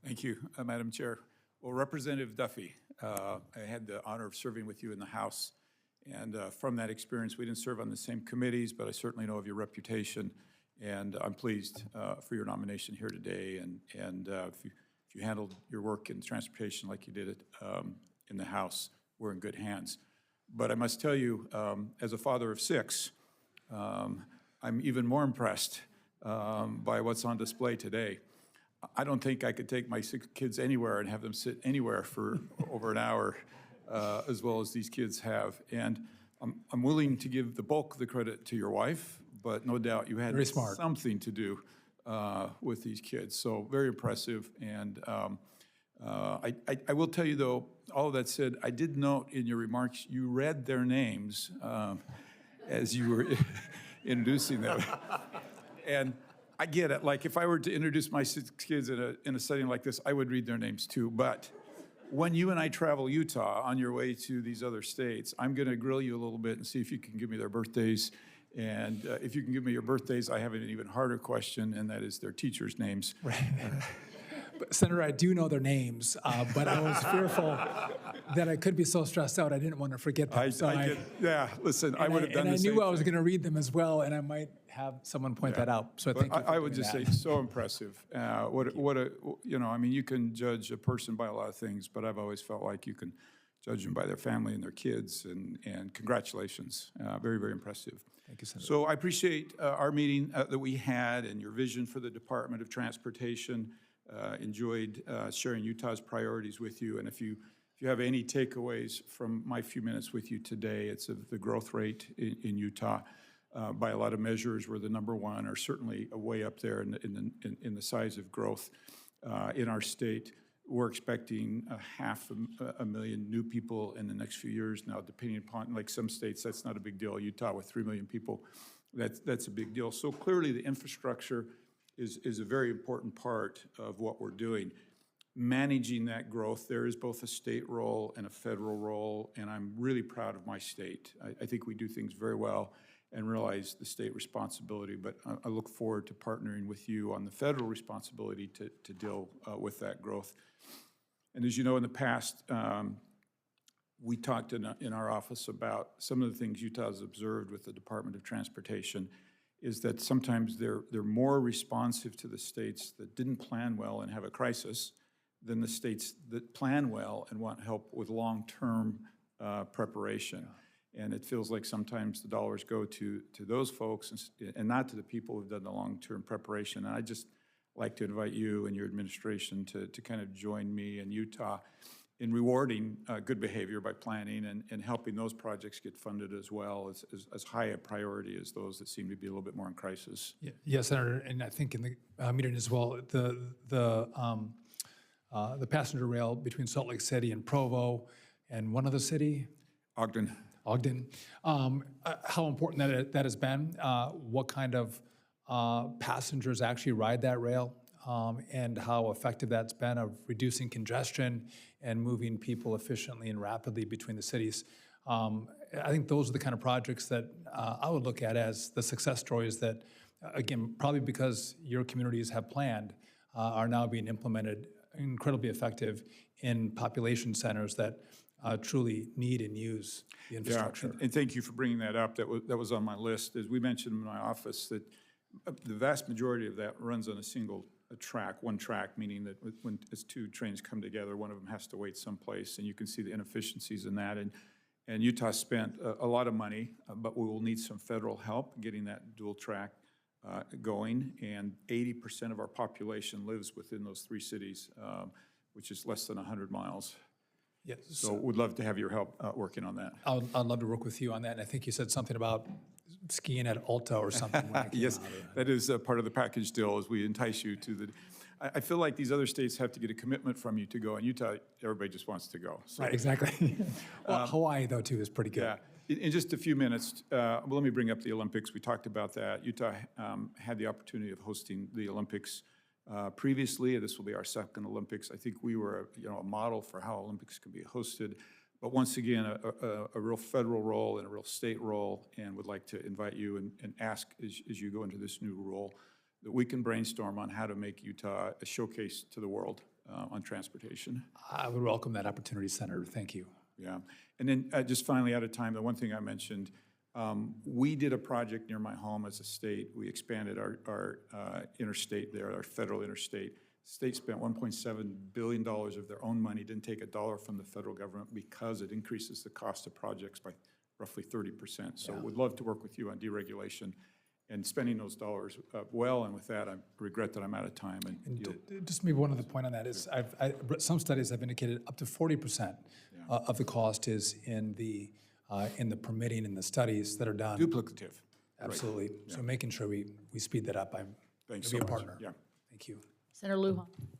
Thank you, Madam Chair. Well, Representative Duffy, I had the honor of serving with you in the House. And from that experience, we didn't serve on the same committees, but I certainly know of your reputation. And I'm pleased for your nomination here today. And if you handled your work in transportation like you did it in the House, we're in good hands. But I must tell you, as a father of 6, I'm even more impressed by what's on display today. I don't think I could take my 6 kids anywhere and have them sit anywhere for over an hour, as well as these kids have. And I'm willing to give the bulk of the credit to your wife, but no doubt you had something to do with these kids. So very impressive. And I will tell you, though, all of that said, I did note in your remarks you read their names as you were introducing them. And I get it. Like, if I were to introduce my 6 kids in a setting like this, I would read their names too. But when you and I travel Utah on your way to these other states, I'm going to grill you a little bit and see if you can give me their birthdays. And if you can give me your birthdays, I have an even harder question, and that is their teachers' names. Right. But Senator, I do know their names, but I was fearful that I could be so stressed out I didn't want to forget them. Listen, I would have done the same. And I knew I was going to read them as well, and I might have someone point that out. So thank you for I would just say, so impressive. You can judge a person by a lot of things, but I've always felt like you can judge them by their family and their kids, and congratulations. Very, very impressive. Thank you, Senator. So I appreciate our meeting that we had and your vision for the Department of Transportation. Enjoyed sharing Utah's priorities with you. And if you have any takeaways from my few minutes with you today, it's of the growth rate in Utah. By a lot of measures, we're the #1, or certainly way up there in the size of growth in our state. We're expecting 500,000 new people in the next few years. Now, depending upon, like some states, that's not a big deal. Utah with 3 million people, that's a big deal. So clearly the infrastructure is a very important part of what we're doing. Managing that growth, there is both a state role and a federal role, and I'm really proud of my state. I think we do things very well and realize the state responsibility, but I look forward to partnering with you on the federal responsibility to deal with that growth. And as you know, in the past, we talked in our office about some of the things Utah has observed with the Department of Transportation is that sometimes they're more responsive to the states that didn't plan well and have a crisis than the states that plan well and want help with long-term preparation. Yeah. And it feels like sometimes the dollars go to those folks and not to the people who've done the long-term preparation. And I just like to invite you and your administration to kind of join me in Utah in rewarding good behavior by planning and helping those projects get funded as well as high a priority as those that seem to be a little bit more in crisis. Yeah, yes, Senator, and I think in the meeting as well, the passenger rail between Salt Lake City and Provo and one other city? Ogden. How important that has been, what kind of passengers actually ride that rail, and how effective that's been of reducing congestion and moving people efficiently and rapidly between the cities. I think those are the kind of projects that I would look at as the success stories that, again, probably because your communities have planned, are now being implemented incredibly effective in population centers that truly need and use the infrastructure. Yeah, and thank you for bringing that up. That was on my list. As we mentioned in my office, that the vast majority of that runs on one track, meaning that when as 2 trains come together, one of them has to wait someplace, and you can see the inefficiencies in that. And Utah spent a lot of money, but we will need some federal help getting that dual track going. And 80% of our population lives within those 3 cities, which is less than 100 miles. Yes. So we'd love to have your help working on that. I'd love to work with you on that. And I think you said something about skiing at Alta or something. Yes, that is part of the package deal as we entice you to the... I feel like these other states have to get a commitment from you to go. In Utah, everybody just wants to go. So. Right, exactly. Well, Hawaii, though, too, is pretty good. Yeah. In just a few minutes, let me bring up the Olympics. We talked about that. Utah had the opportunity of hosting the Olympics previously. This will be our 2nd Olympics. I think we were a model for how Olympics can be hosted. But once again, a real federal role and a real state role, and would like to invite you and ask as you go into this new role that we can brainstorm on how to make Utah a showcase to the world on transportation. I would welcome that opportunity, Senator. Thank you. Yeah, and then just finally out of time, the one thing I mentioned, we did a project near my home as a state. We expanded our interstate there, our federal interstate. State spent $1.7 billion of their own money, didn't take a dollar from the federal government because it increases the cost of projects by roughly 30%. So we'd love to work with you on deregulation and spending those dollars well. And with that, I regret that I'm out of time. And just maybe one other point on that is some studies have indicated up to 40% of the cost is in the permitting and the studies that are done. duplicative. Absolutely. Right. So making sure we speed that up. I'm going to be a partner. Yeah. Thank you. Senator Lujan.